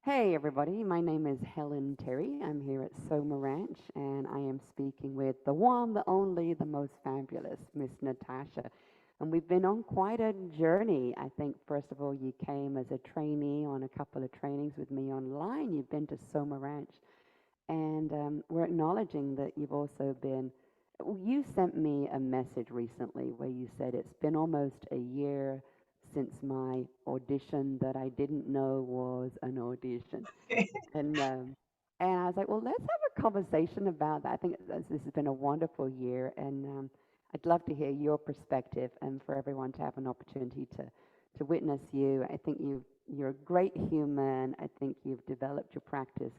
Hey everybody, my name is Helen Terry. I'm here at Soma Ranch and I am speaking with the one, the only, the most fabulous Miss Natasha. And we've been on quite a journey. I think, first of all, you came as a trainee on a couple of trainings with me online. You've been to Soma Ranch, and we're acknowledging that you've also been. You sent me a message recently where you said it's been almost a year since my audition that I didn't know was an audition. And I was like, well, let's have a conversation about that. I think this has been a wonderful year, and I'd love to hear your perspective, and for everyone to have an opportunity to witness you. I think you're a great human. I think you've developed your practice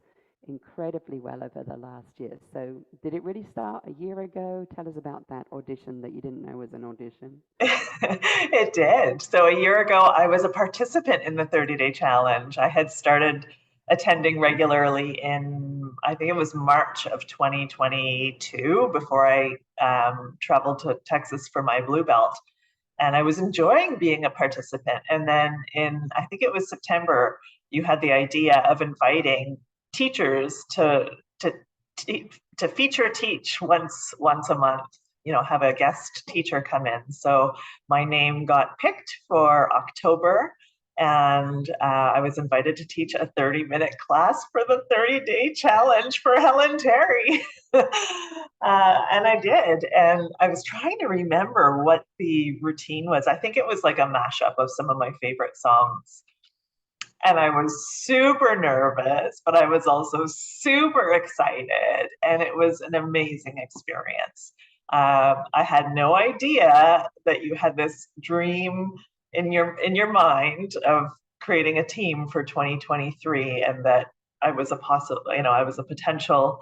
incredibly well over the last year. So, did it really start a year ago? Tell us about that audition that you didn't know was an audition. It did. So a year ago, I was a participant in the 30-day challenge. I had started attending regularly in, I think it was March of 2022, before I traveled to Texas for my Blue Belt. And I was enjoying being a participant. And then I think it was September, you had the idea of inviting teachers to to feature teach once a month, have a guest teacher come in. So my name got picked for October, and I was invited to teach a 30-minute class for the 30-day challenge for Helen Terry. And I did. And I was trying to remember what the routine was. I think it was like a mashup of some of my favorite songs. And I was super nervous, but I was also super excited. And it was an amazing experience. I had no idea that you had this dream in your mind of creating a team for 2023, and that I was a possible, I was a potential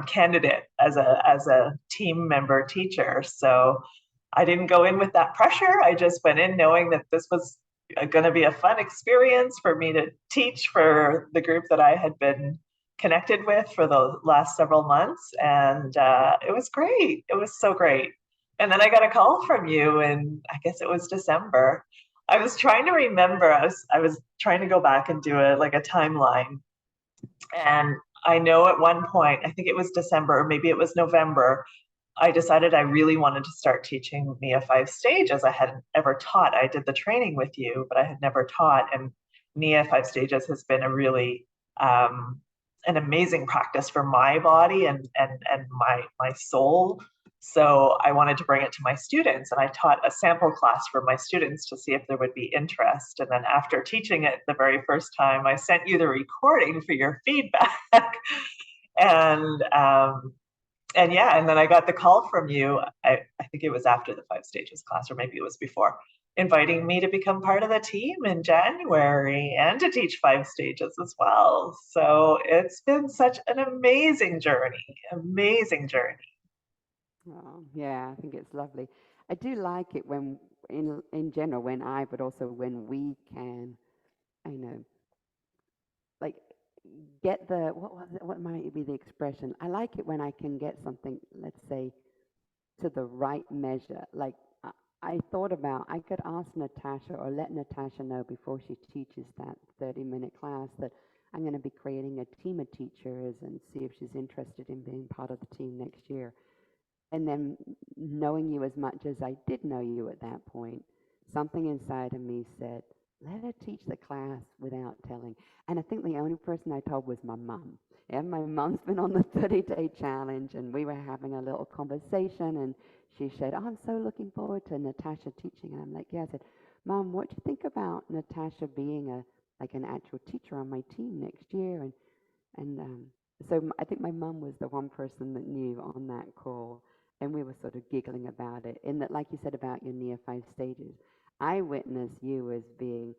candidate as a team member teacher. So I didn't go in with that pressure. I just went in knowing that this was going to be a fun experience for me to teach for the group that I had been connected with for the last several months. And it was great. It was so great. And then I got a call from you, and I guess it was December. I was trying to remember. I was trying to go back and do a timeline, and I know at one point, I think it was December, or maybe it was November, I decided I really wanted to start teaching Nia 5 stages. I hadn't ever taught. I did the training with you, but I had never taught. And Nia 5 stages has been a really an amazing practice for my body and my soul. So I wanted to bring it to my students, and I taught a sample class for my students to see if there would be interest. And then after teaching it the very first time, I sent you the recording for your feedback. and and yeah, and then I got the call from you. I think it was after the 5 stages class, or maybe it was before, inviting me to become part of the team in January and to teach 5 stages as well. So it's been such an amazing journey. Oh, yeah, I think it's lovely. I do like it when, in general, when but also when we can, I know, like get the what might be the expression? I like it when I can get something, let's say, to the right measure. Like I thought about, I could ask Natasha or let Natasha know before she teaches that 30-minute class that I'm going to be creating a team of teachers and see if she's interested in being part of the team next year. And then knowing you as much as I did know you at that point, something inside of me said, let her teach the class without telling. And I think the only person I told was my mum. Yeah, my mum's been on the 30-day challenge, and we were having a little conversation, and she said, oh, I'm so looking forward to Natasha teaching. And I'm like, yeah. I said, Mum, what do you think about Natasha being like an actual teacher on my team next year? And so I think my mum was the one person that knew on that call, and we were sort of giggling about it. In that, like you said about your near 5 stages, I witness you as being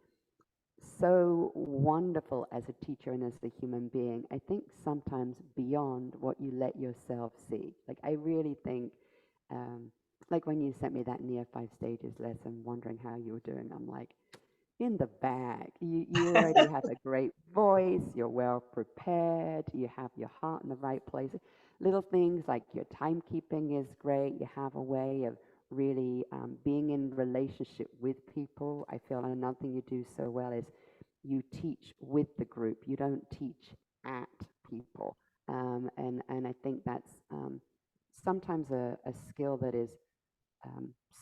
so wonderful as a teacher and as a human being. I think sometimes beyond what you let yourself see. Like I really think, um, like when you sent me that near 5 stages lesson, wondering how you were doing, I'm like, in the bag. You already have a great voice, you're well prepared, you have your heart in the right place. Little things like your timekeeping is great, you have a way of really being in relationship with people. I feel another thing you do so well is you teach with the group. You don't teach at people. And I think that's sometimes a skill that is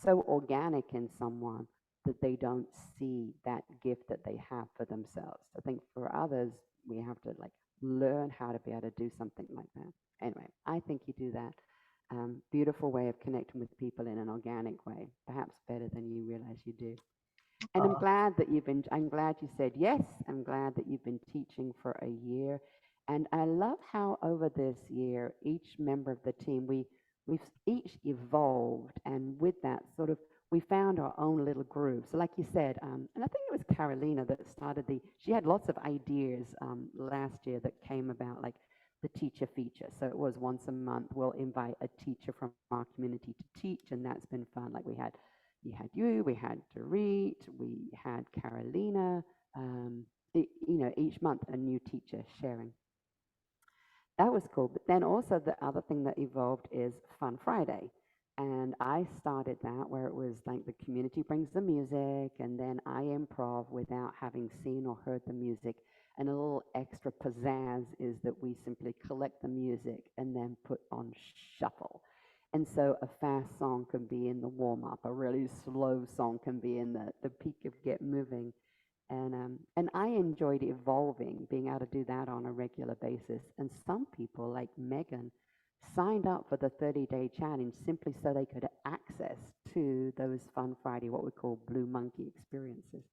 so organic in someone that they don't see that gift that they have for themselves. I think for others, we have to like learn how to be able to do something like that. Anyway, I think you do that. Beautiful way of connecting with people in an organic way, perhaps better than you realize you do. And I'm Oh, glad that I'm glad you said yes. I'm glad that you've been teaching for a year. And I love how over this year, each member of the team, we've each evolved. And with that, sort of, we found our own little groove. So, like you said, and I think it was Carolina that started she had lots of ideas last year that came about, like the teacher feature. So it was once a month, we'll invite a teacher from our community to teach. And that's been fun. Like we had Dorit, we had Carolina, each month a new teacher sharing. That was cool. But then also the other thing that evolved is Fun Friday. And I started that where it was like the community brings the music and then I improv without having seen or heard the music. And a little extra pizzazz is that we simply collect the music and then put on shuffle. And so a fast song can be in the warm up, a really slow song can be in the peak of get moving. And I enjoyed evolving, being able to do that on a regular basis. And some people, like Megan, signed up for the 30-day challenge simply so they could access to those Fun Friday, what we call Blue Monkey experiences.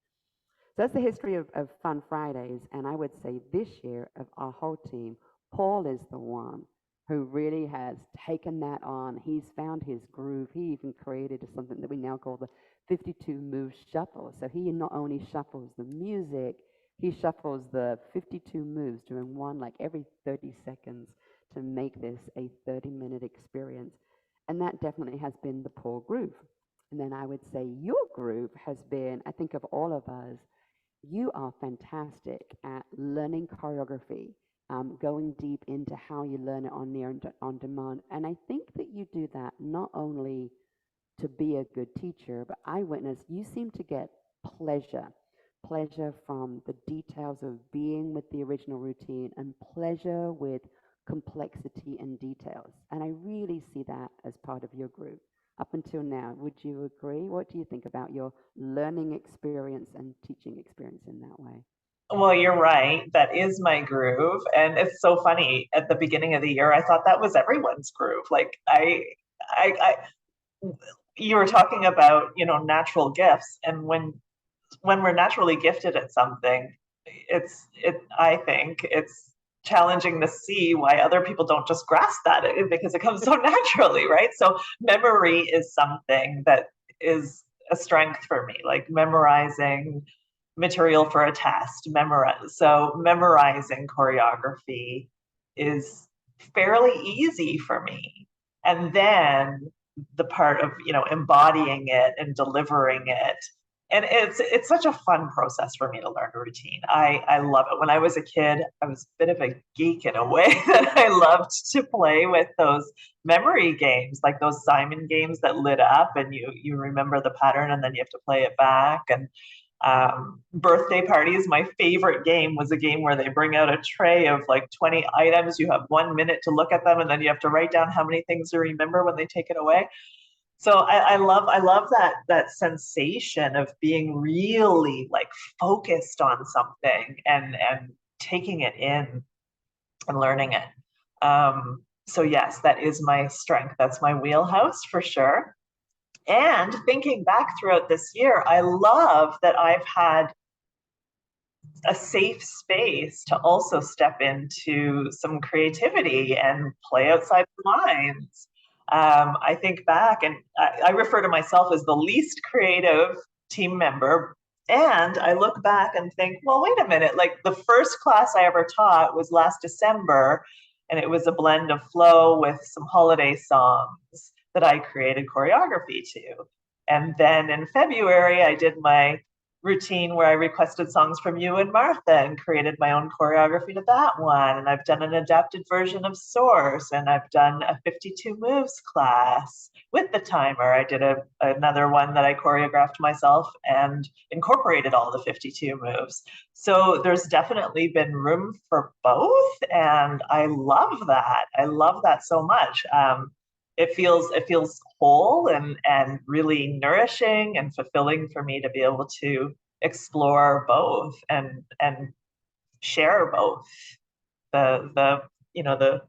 So that's the history of Fun Fridays. And I would say this year, of our whole team, Paul is the one who really has taken that on. He's found his groove. He even created something that we now call the 52 move shuffle. So he not only shuffles the music, he shuffles the 52 moves doing one like every 30 seconds to make this a 30-minute experience. And that definitely has been the Paul groove. And then I would say your groove has been, I think of all of us, you are fantastic at learning choreography, going deep into how you learn it on near and on demand. And I think that you do that not only to be a good teacher, but I witness you seem to get pleasure, pleasure from the details of being with the original routine and pleasure with complexity and details. And I really see that as part of your group up until now. Would you agree? What do you think about your learning experience and teaching experience in that way? well, you're right. That is my groove. And it's so funny. At the beginning of the year, I thought that was everyone's groove. Like I you were talking about, natural gifts. And when we're naturally gifted at something, I think it's challenging to see why other people don't just grasp that because it comes so naturally, right? So memory is something that is a strength for me, like memorizing material for a test, memorizing choreography is fairly easy for me. And then the part of, embodying it and delivering it, and it's such a fun process for me to learn a routine. I love it. When I was a kid, I was a bit of a geek in a way that I loved to play with those memory games, like those Simon games that lit up and you remember the pattern and then you have to play it back. And birthday parties, my favorite game was a game where they bring out a tray of like 20 items. You have 1 minute to look at them and then you have to write down how many things you remember when they take it away. So I love that sensation of being really like focused on something and taking it in and learning it. So yes, that is my strength. That's my wheelhouse for sure. And thinking back throughout this year, I love that I've had a safe space to also step into some creativity and play outside the lines. I think back and I refer to myself as the least creative team member. And I look back and think, well, wait a minute, like the first class I ever taught was last December, and it was a blend of flow with some holiday songs that I created choreography to. And then in February, I did my routine where I requested songs from you and Martha and created my own choreography to that one. And I've done an adapted version of Source, and I've done a 52 moves class with the timer. I did another one that I choreographed myself and incorporated all the 52 moves. So there's definitely been room for both. And I love that. I love that so much. It feels whole and really nourishing and fulfilling for me to be able to explore both and share both the you know the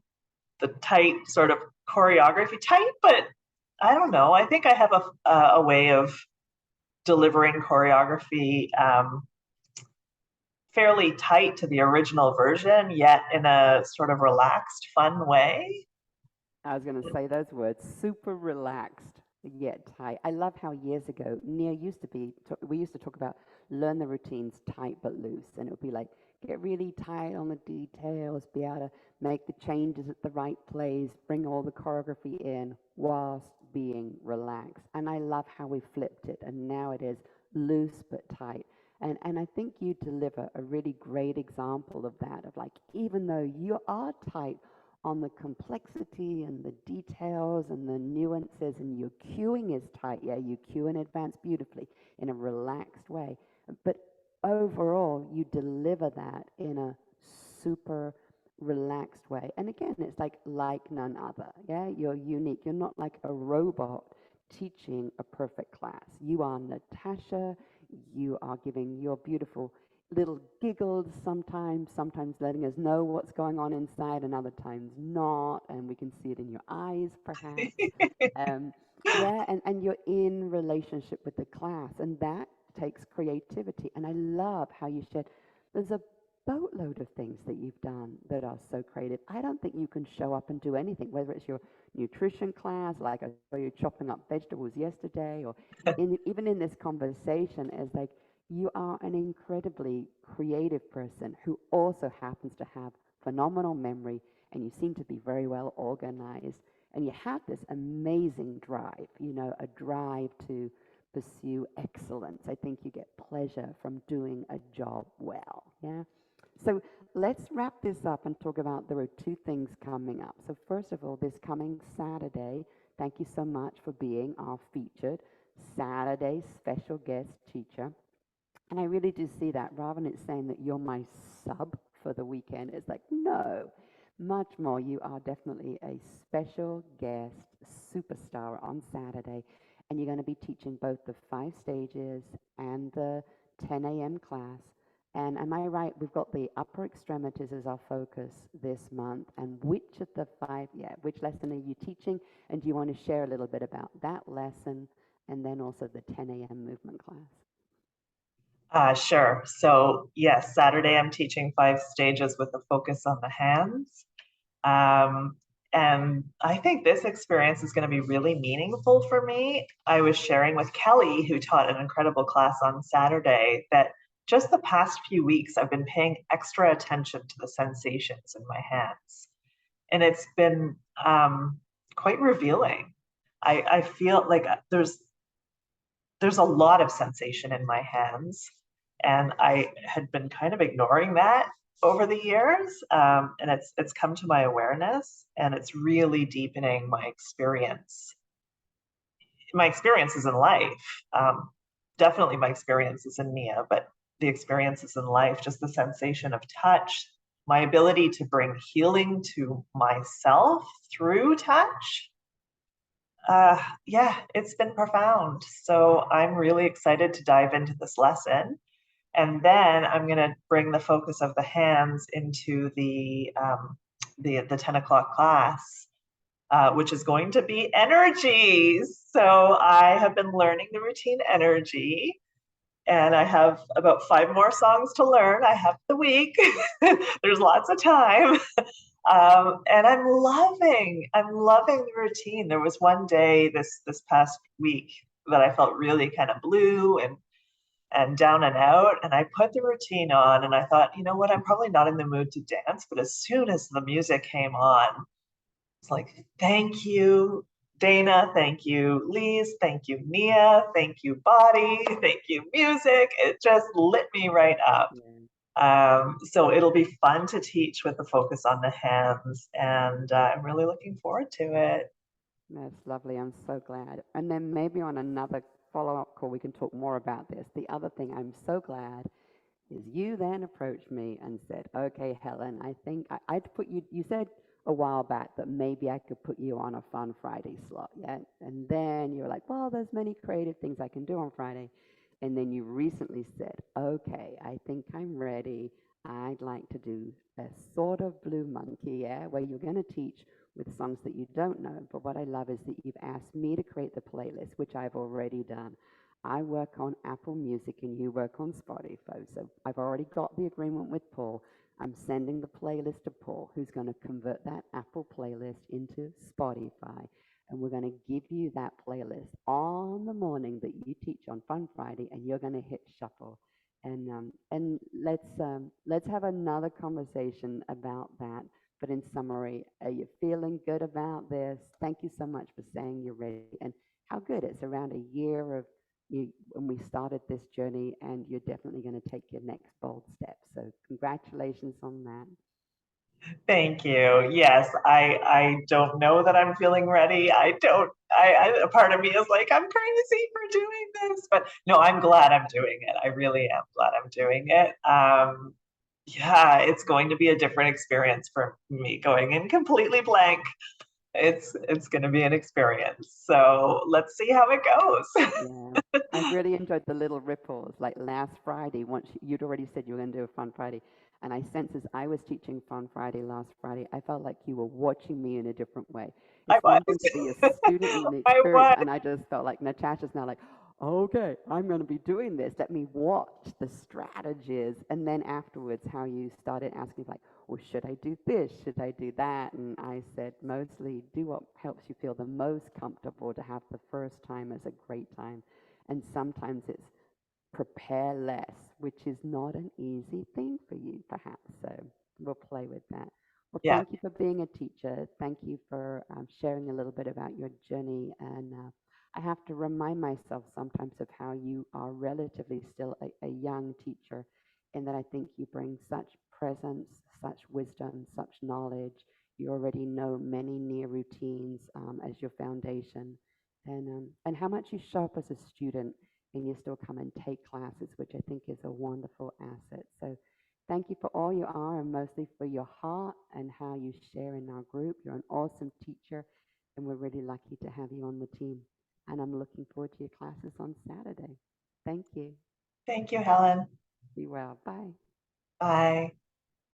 tight sort of choreography, tight, but I don't know, I think I have a way of delivering choreography fairly tight to the original version, yet in a sort of relaxed, fun way. I was going to say those words, super relaxed yet tight. I love how years ago, Nia used to be, we used to talk about learn the routines tight but loose. And it would be like, get really tight on the details, be able to make the changes at the right place, bring all the choreography in whilst being relaxed. And I love how we flipped it. And now it is loose but tight. And I think you deliver a really great example of that, of like, even though you are tight on the complexity and the details and the nuances, and your cueing is tight. Yeah, you cue in advance beautifully in a relaxed way. But overall, you deliver that in a super relaxed way. And again, it's like none other. Yeah, you're unique. You're not like a robot teaching a perfect class. You are Natasha. You are giving your beautiful little giggles sometimes letting us know what's going on inside, and other times not, and we can see it in your eyes, perhaps. Um, yeah, and you're in relationship with the class, and that takes creativity. And I love how you shared. There's a boatload of things that you've done that are so creative. I don't think you can show up and do anything, whether it's your nutrition class, like I saw you chopping up vegetables yesterday, or even in this conversation, is like you are an incredibly creative person who also happens to have phenomenal memory, and you seem to be very well organized, and you have this amazing drive, a drive to pursue excellence. I think you get pleasure from doing a job well. Yeah. So let's wrap this up and talk about, there are two things coming up. So first of all, this coming Saturday, thank you so much for being our featured Saturday special guest teacher. And I really do see that, rather than it saying that you're my sub for the weekend, it's like, no, much more. You are definitely a special guest superstar on Saturday. And you're going to be teaching both the 5 stages and the 10 a.m. class. And am I right? We've got the upper extremities as our focus this month. And which of the five, yeah, which lesson are you teaching? And do you want to share a little bit about that lesson and then also the 10 a.m. movement class? Sure. So yes, Saturday I'm teaching 5 stages with a focus on the hands. Um, and I think this experience is going to be really meaningful for me. I was sharing with Kelly, who taught an incredible class on Saturday, that just the past few weeks I've been paying extra attention to the sensations in my hands. And it's been quite revealing. I feel like there's a lot of sensation in my hands, and I had been kind of ignoring that over the years, and it's come to my awareness, and it's really deepening my experiences in life. Definitely my experiences in Nia, but the experiences in life, just the sensation of touch, my ability to bring healing to myself through touch. Yeah, it's been profound. So I'm really excited to dive into this lesson. And then I'm going to bring the focus of the hands into the 10 o'clock class, which is going to be energy. So I have been learning the routine energy, and I have about 5 more songs to learn. I have the week. There's lots of time. And I'm loving the routine. There was one day this past week that I felt really kind of blue and down and out. And I put the routine on, and I thought, you know what, I'm probably not in the mood to dance. But as soon as the music came on, it's like, thank you. Dana. Thank you, Lise. Thank you, Nia. Thank you, Body. Thank you, music. It just lit me right up. Yeah, So it'll be fun to teach with the focus on the hands, and I'm really looking forward to it. that's lovely. I'm so glad. And then maybe on another follow-up call, we can talk more about this. The other thing I'm so glad is you then approached me and said, okay, Helen, I think I'd put you, you said a while back that maybe I could put you on a Fun Friday slot, yeah? And then you were like, well, there's many creative things I can do on Friday. And then you recently said, okay, I think I'm ready. I'd like to do a sort of Blue Monkey, yeah, where you're going to teach with songs that you don't know. But what I love is that you've asked me to create the playlist, which I've already done. I work on Apple Music and you work on Spotify. So I've already got the agreement with Paul. I'm sending the playlist to Paul, who's going to convert that Apple playlist into Spotify. And we're going to give you that playlist on the morning that you teach on Fun Friday, and you're going to hit shuffle. And let's have another conversation about that. But in summary, are you feeling good about this? Thank you so much for saying you're ready. And how good it's around a year of you when we started this journey, and you're definitely going to take your next bold step. So congratulations on that. Thank you. Yes, I don't know that I'm feeling ready. I don't. A part of me is like I'm crazy for doing this, but no, I'm glad I'm doing it. I really am glad I'm doing it. Yeah, it's going to be a different experience for me going in completely blank. It's going to be an experience. So let's see how it goes. Yeah, I've really enjoyed the little ripples. Like last Friday, once you'd already said you were going to do a Fun Friday, and I sensed as I was teaching Fun Friday last Friday, I felt like you were watching me in a different way. I It's was. one thing to be a student in the I experience, was. and I just felt like Natasha's now like, okay, I'm going to be doing this. Let me watch the strategies, and then afterwards, how you started asking like, well, should I do this? Should I do that? And I said, mostly do what helps you feel the most comfortable to have the first time as a great time. And sometimes it's prepare less, which is not an easy thing for you, perhaps. So we'll play with that. Well, Yeah. thank you for being a teacher. Thank you for sharing a little bit about your journey. And I have to remind myself sometimes of how you are relatively still a young teacher, and that I think you bring such presence, such wisdom, such knowledge. You already know many near routines as your foundation, and how much you show up as a student and you still come and take classes, which I think is a wonderful asset. So thank you for all you are and mostly for your heart and how you share in our group. You're an awesome teacher, and we're really lucky to have you on the team. And I'm looking forward to your classes on Saturday. Thank you. Thank you, Helen. Be well. Bye. Bye.